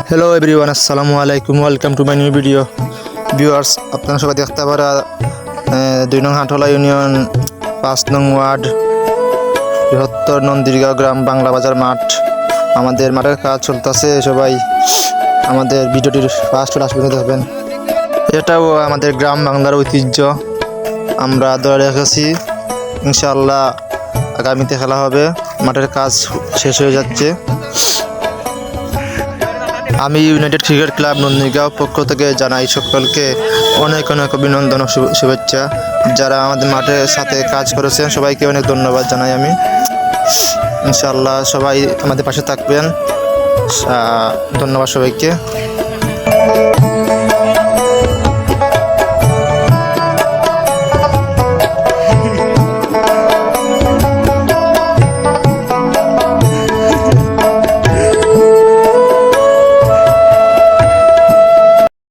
Hello everyone, আসসালামু আলাইকুম। Welcome to my new video. Viewers, আপনারা সবাই দেখতে পারা 2 নং হাটলা ইউনিয়ন 5 নং ওয়ার্ড বৃহত্তর নন্দীরগাঁও গ্রাম বাংলা বাজার মাঠ। আমাদের মাঠের কাজ চলতেছে। সবাই আমাদের ভিডিওটির ফার্স্ট লাস্ট পর্যন্ত দেখবেন। এটাও আমাদের গ্রাম বাংলার ঐতিহ্য আমরা ধরে রেখেছি। ইনশাআল্লাহ আগামীতে খেলা হবে। মাঠের কাজ শেষ হয়ে যাচ্ছে। আমি ইউনাইটেড ক্রিকেট ক্লাব নন্দীরগাঁও পক্ষ থেকে জানাই সকলকে অনেক অনেক অভিনন্দন ও শুভেচ্ছা। যারা আমাদের মাঠের সাথে কাজ করেছেন সবাইকে অনেক ধন্যবাদ জানাই আমি। ইনশাআল্লাহ সবাই আমাদের পাশে থাকবেন। ধন্যবাদ সবাইকে।